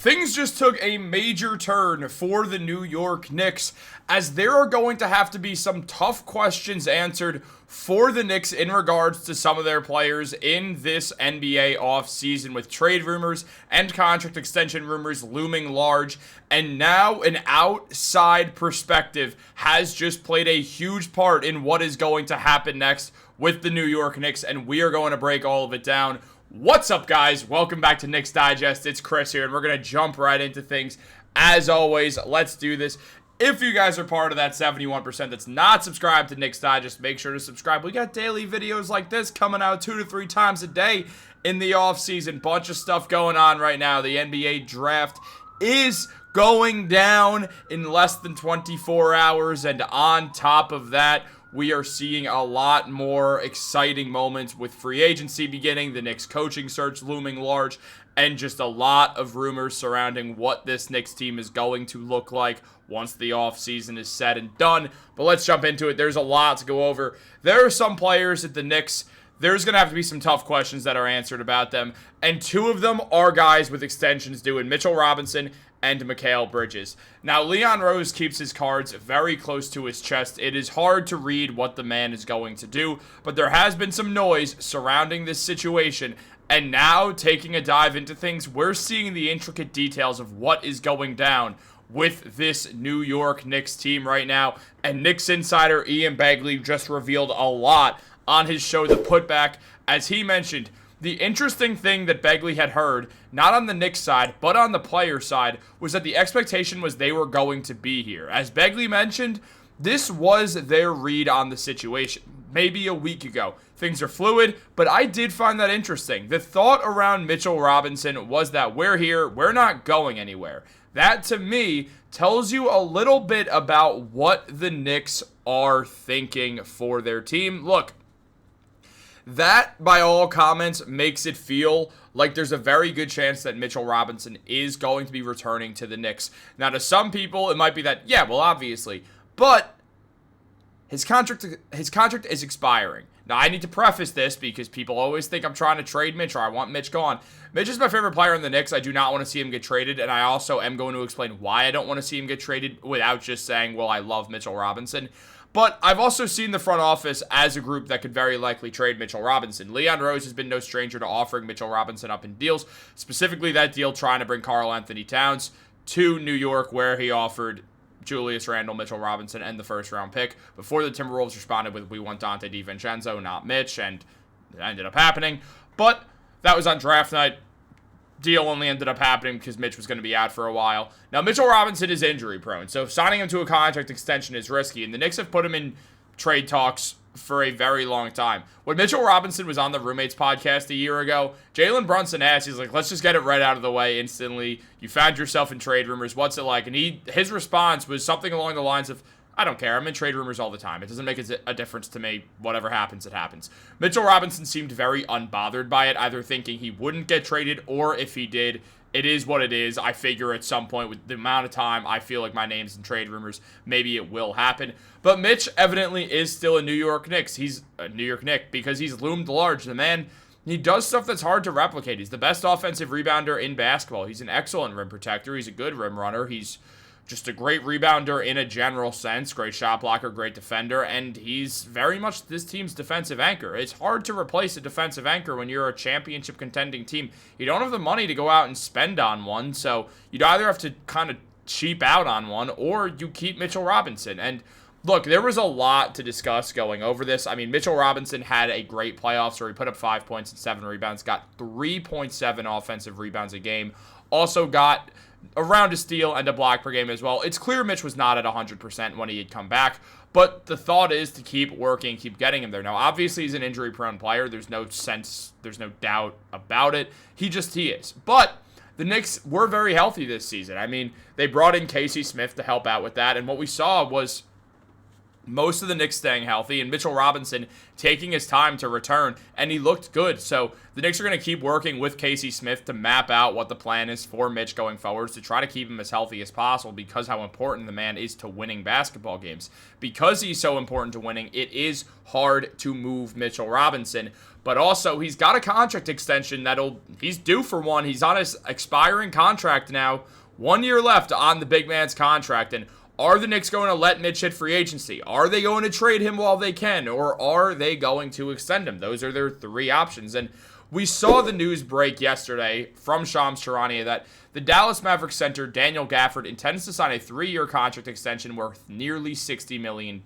Things just took a major turn for the New York Knicks, as there are going to have to be some tough questions answered for the Knicks in regards to some of their players in this NBA offseason, with trade rumors and contract extension rumors looming large. And now an outside perspective has just played a huge part in what is going to happen next with the New York Knicks, and we are going to break all of it down. What's up, guys? Welcome back to Knicks Digest. It's Chris here, and we're going to jump right into things. As always, let's do this. If you guys are part of that 71% that's not subscribed to Knicks Digest, make sure to subscribe. We got daily videos like this coming out 2 to 3 times a day in the offseason. Bunch of stuff going on right now. The NBA draft is going down in less than 24 hours, and on top of that, we are seeing a lot more exciting moments with free agency beginning, the Knicks coaching search looming large, and just a lot of rumors surrounding what this Knicks team is going to look like once the offseason is said and done. But let's jump into it. There's a lot to go over. There are some players at the Knicks. There's going to have to be some tough questions that are answered about them, and two of them are guys with extensions due in Mitchell Robinson and Mikal Bridges. Now, Leon Rose keeps his cards very close to his chest. It is hard to read what the man is going to do, but there has been some noise surrounding this situation, and now, taking a dive into things, we're seeing the intricate details of what is going down with this New York Knicks team right now, and Knicks insider Ian Begley just revealed a lot on his show, The Putback, as he mentioned. The interesting thing that Begley had heard, not on the Knicks side, but on the player side, was that the expectation was they were going to be here. As Begley mentioned, this was their read on the situation, maybe a week ago. Things are fluid, but I did find that interesting. The thought around Mitchell Robinson was that we're here, we're not going anywhere. That, to me, tells you a little bit about what the Knicks are thinking for their team. Look, that, by all comments, makes it feel like there's a very good chance that Mitchell Robinson is going to be returning to the Knicks. Now, to some people, it might be that, yeah, well, obviously, but his contract is expiring. Now, I need to preface this because people always think I'm trying to trade Mitch or I want Mitch gone. Mitch is my favorite player in the Knicks. I do not want to see him get traded, and I also am going to explain why I don't want to see him get traded without just saying, well, I love Mitchell Robinson. But I've also seen the front office as a group that could very likely trade Mitchell Robinson. Leon Rose has been no stranger to offering Mitchell Robinson up in deals, specifically that deal trying to bring Karl-Anthony Towns to New York, where he offered Julius Randle, Mitchell Robinson, and the first-round pick before the Timberwolves responded with, we want Dante DiVincenzo, not Mitch, and it ended up happening. But that was on draft night. Deal only ended up happening because Mitch was going to be out for a while. Now, Mitchell Robinson is injury prone, so signing him to a contract extension is risky, and the Knicks have put him in trade talks for a very long time. When Mitchell Robinson was on the Roommates podcast a year ago, Jalen Brunson asked, he's like, let's just get it right out of the way instantly. You found yourself in trade rumors. What's it like? And his response was something along the lines of, I don't care. I'm in trade rumors all the time. It doesn't make a difference to me. Whatever happens, it happens. Mitchell Robinson seemed very unbothered by it, either thinking he wouldn't get traded, or if he did, it is what it is. I figure at some point, with the amount of time I feel like my name's in trade rumors, maybe it will happen. But Mitch evidently is still a New York Knicks. He's a New York Knick because he's loomed large. The man, he does stuff that's hard to replicate. He's the best offensive rebounder in basketball. He's an excellent rim protector. He's a good rim runner. He's just a great rebounder in a general sense, great shot blocker, great defender, and he's very much this team's defensive anchor. It's hard to replace a defensive anchor when you're a championship contending team. You don't have the money to go out and spend on one, so you'd either have to kind of cheap out on one, or you keep Mitchell Robinson. And look, there was a lot to discuss going over this. I mean, Mitchell Robinson had a great playoffs where he put up 5 points and 7 rebounds, got 3.7 offensive rebounds a game, also got around a steal and a block per game as well. It's clear Mitch was not at 100% when he had come back, but the thought is to keep working, keep getting him there. Now, obviously, he's an injury-prone player. There's no doubt about it. He is. But the Knicks were very healthy this season. I mean, they brought in Casey Smith to help out with that, and what we saw was most of the Knicks staying healthy, and Mitchell Robinson taking his time to return, and he looked good. So the Knicks are going to keep working with Casey Smith to map out what the plan is for Mitch going forwards to try to keep him as healthy as possible, because how important the man is to winning basketball games. Because he's so important to winning, it is hard to move Mitchell Robinson. But also, he's got a contract extension he's due for one. He's on his expiring contract now. 1 year left on the big man's contract, and are the Knicks going to let Mitch hit free agency? Are they going to trade him while they can? Or are they going to extend him? Those are their three options. And we saw the news break yesterday from Shams Charania that the Dallas Mavericks center Daniel Gafford intends to sign a 3-year contract extension worth nearly $60 million.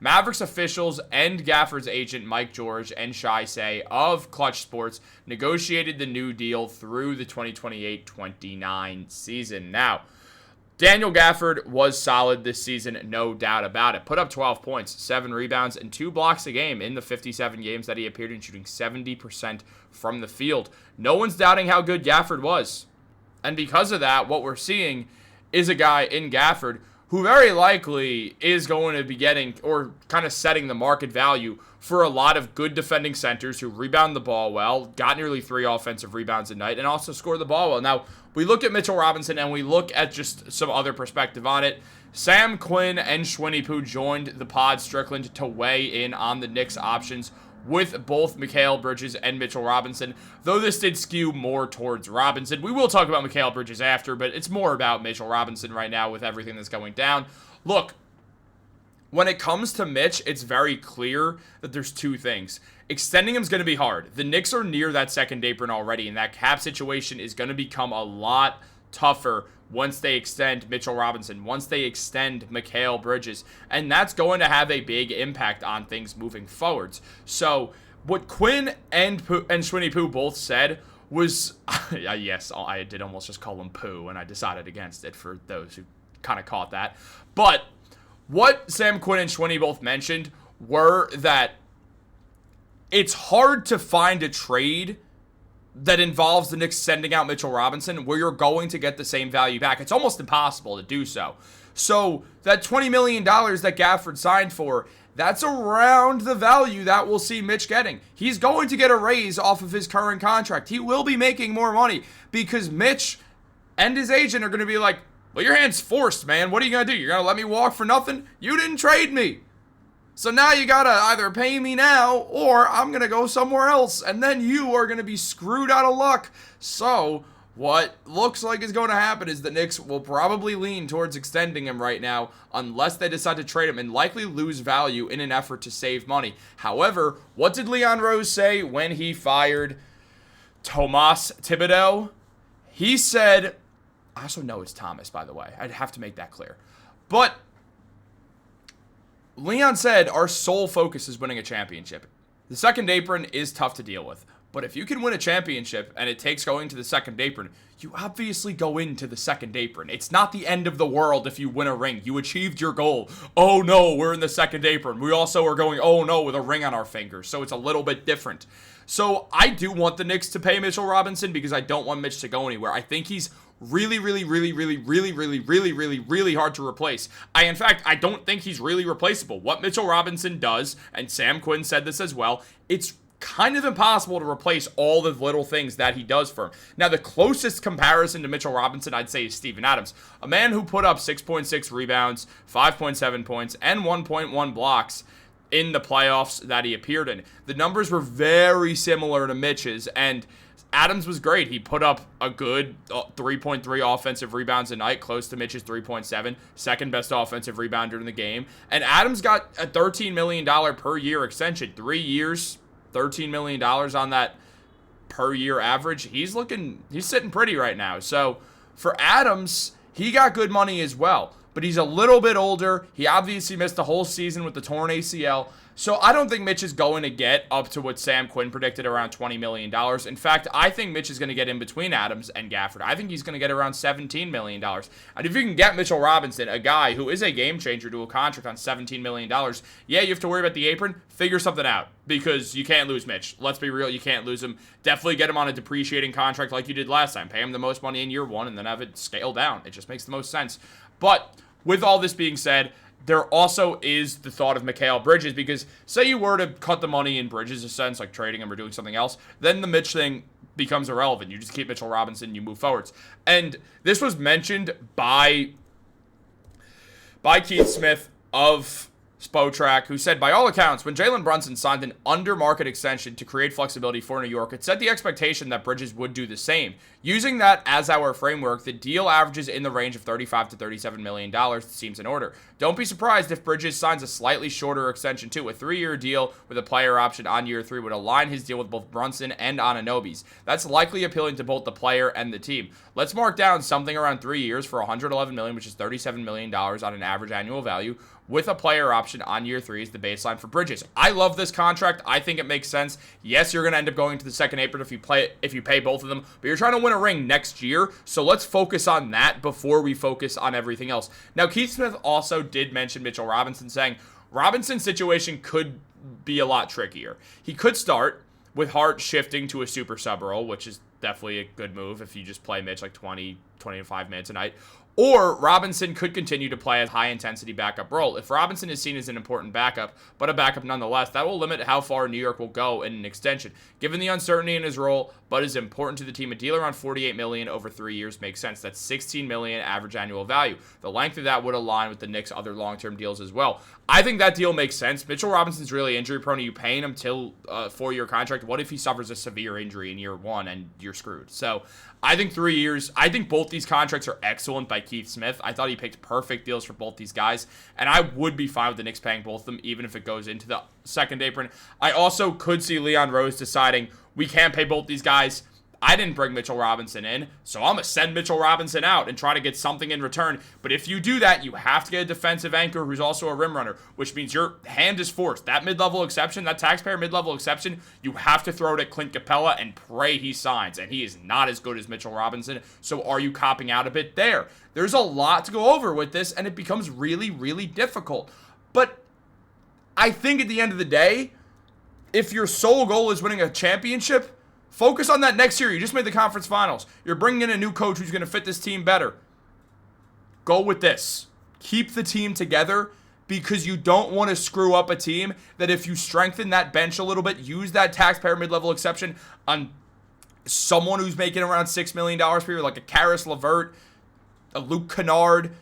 Mavericks officials and Gafford's agent Mike George and Shai Say of Clutch Sports negotiated the new deal through the 2028-29 season. Now, Daniel Gafford was solid this season, no doubt about it. Put up 12 points, 7 rebounds, and 2 blocks a game in the 57 games that he appeared in, shooting 70% from the field. No one's doubting how good Gafford was. And because of that, what we're seeing is a guy in Gafford who very likely is going to be getting, or kind of setting the market value for a lot of good defending centers who rebound the ball well, got nearly 3 offensive rebounds a night, and also score the ball well. Now, we look at Mitchell Robinson, and we look at just some other perspective on it. Sam Quinn and Schwinny Poo joined the pod Strickland to weigh in on the Knicks options with both Mikal Bridges and Mitchell Robinson, though this did skew more towards Robinson. We will talk about Mikal Bridges after, but it's more about Mitchell Robinson right now with everything that's going down. Look, when it comes to Mitch, it's very clear that there's two things. Extending him is going to be hard. The Knicks are near that second apron already, and that cap situation is going to become a lot tougher once they extend Mitchell Robinson, once they extend Mikal Bridges, and that's going to have a big impact on things moving forwards. So what Quinn and Schwinny Poo both said was, yes, I did almost just call him Poo, and I decided against it for those who kind of caught that. But what Sam Quinn and Schwinny both mentioned were that it's hard to find a trade that involves the Knicks sending out Mitchell Robinson where you're going to get the same value back. It's almost impossible to do so. So that $20 million that Gafford signed for, that's around the value that we'll see Mitch getting. He's going to get a raise off of his current contract. He will be making more money because Mitch and his agent are going to be like, well, your hand's forced, man. What are you going to do? You're going to let me walk for nothing? You didn't trade me. So now you gotta either pay me now or I'm gonna go somewhere else, and then you are gonna be screwed out of luck. So what looks like is going to happen is the Knicks will probably lean towards extending him right now unless they decide to trade him and likely lose value in an effort to save money. However, what did Leon Rose say when he fired Tom Thibodeau? He said, I also know it's Thomas, by the way. I'd have to make that clear. But Leon said, our sole focus is winning a championship. The second apron is tough to deal with. But if you can win a championship and it takes going to the second apron, you obviously go into the second apron. It's not the end of the world if you win a ring. You achieved your goal. Oh no, we're in the second apron. We also are going, oh no, with a ring on our fingers. So it's a little bit different. So I do want the Knicks to pay Mitchell Robinson because I don't want Mitch to go anywhere. I think he's really hard to replace. In fact, I don't think he's really replaceable. What Mitchell Robinson does, and Sam Quinn said this as well, it's kind of impossible to replace all the little things that he does for him. Now, the closest comparison to Mitchell Robinson, I'd say, is Steven Adams, a man who put up 6.6 rebounds, 5.7 points, and 1.1 blocks in the playoffs that he appeared in. The numbers were very similar to Mitch's, and Adams was great. He put up a good 3.3 offensive rebounds a night, close to Mitch's 3.7, second best offensive rebounder in the game. And Adams got a $13 million per year extension, 3 years, $13 million on that per year average. He's sitting pretty right now. So for Adams, he got good money as well, but he's a little bit older. He obviously missed the whole season with the torn ACL. So I don't think Mitch is going to get up to what Sam Quinn predicted, around $20 million. In fact, I think Mitch is going to get in between Adams and Gafford. I think he's going to get around $17 million. And if you can get Mitchell Robinson, a guy who is a game changer, to a contract on $17 million, yeah, you have to worry about the apron. Figure something out, because you can't lose Mitch. Let's be real, you can't lose him. Definitely get him on a depreciating contract like you did last time. Pay him the most money in year one and then have it scale down. It just makes the most sense. But with all this being said, there also is the thought of Mikal Bridges, because say you were to cut the money in Bridges' sense, like trading him or doing something else, then the Mitch thing becomes irrelevant. You just keep Mitchell Robinson, you move forwards. And this was mentioned by Keith Smith of Spotrac, who said, by all accounts, when Jalen Brunson signed an under-market extension to create flexibility for New York, it set the expectation that Bridges would do the same. Using that as our framework, the deal averages in the range of $35 to $37 million. It seems in order. Don't be surprised if Bridges signs a slightly shorter extension too. A 3-year deal with a player option on year 3 would align his deal with both Brunson and Anunoby's. That's likely appealing to both the player and the team. Let's mark down something around 3 years for $111 million, which is $37 million on an average annual value, with a player option on year 3 is the baseline for Bridges. I love this contract. I think it makes sense. Yes, you're going to end up going to the second apron if you pay both of them, but you're trying to win a ring next year, so let's focus on that before we focus on everything else. Now, Keith Smith also did mention Mitchell Robinson, saying Robinson's situation could be a lot trickier. He could start with Hart shifting to a super sub role, which is definitely a good move if you just play Mitch like 25 minutes a night. Or Robinson could continue to play a high-intensity backup role. If Robinson is seen as an important backup, but a backup nonetheless, that will limit how far New York will go in an extension. Given the uncertainty in his role, but is important to the team, a deal around $48 million over 3 years makes sense. That's $16 million average annual value. The length of that would align with the Knicks' other long-term deals as well. I think that deal makes sense. Mitchell Robinson's really injury-prone. Are you paying him till a 4-year contract? What if he suffers a severe injury in year 1 and you're screwed? So I think 3 years. I think both these contracts are excellent by Keith Smith. I thought he picked perfect deals for both these guys, and I would be fine with the Knicks paying both of them, even if it goes into the second apron. I also could see Leon Rose deciding we can't pay both these guys. I didn't bring Mitchell Robinson in, so I'm going to send Mitchell Robinson out and try to get something in return. But if you do that, you have to get a defensive anchor who's also a rim runner, which means your hand is forced. That mid-level exception, that taxpayer mid-level exception, you have to throw it at Clint Capella and pray he signs. And he is not as good as Mitchell Robinson, so are you copping out a bit there? There's a lot to go over with this, and it becomes really, really difficult. But I think at the end of the day, if your sole goal is winning a championship, focus on that next year. You just made the conference finals. You're bringing in a new coach who's going to fit this team better. Go with this. Keep the team together, because you don't want to screw up a team that if you strengthen that bench a little bit, use that taxpayer mid-level exception on someone who's making around $6 million per year, like a Karis LeVert, a Luke Kennard,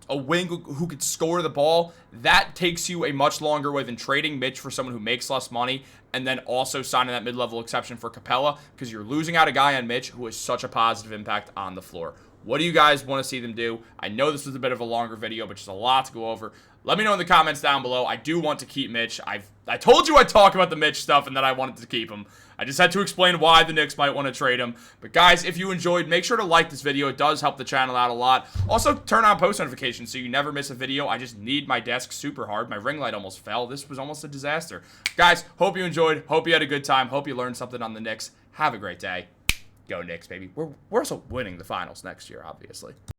a wing who could score the ball, that takes you a much longer way than trading Mitch for someone who makes less money and then also signing that mid-level exception for Capella, because you're losing out a guy on Mitch who has such a positive impact on the floor. What do you guys want to see them do? I know this was a bit of a longer video, but just a lot to go over. Let me know in the comments down below. I do want to keep Mitch. I told you I'd talk about the Mitch stuff and that I wanted to keep him. I just had to explain why the Knicks might want to trade him. But guys, if you enjoyed, make sure to like this video. It does help the channel out a lot. Also, turn on post notifications so you never miss a video. I just need my desk super hard. My ring light almost fell. This was almost a disaster. Guys, hope you enjoyed. Hope you had a good time. Hope you learned something on the Knicks. Have a great day. Go Knicks, baby. We're also winning the finals next year, obviously.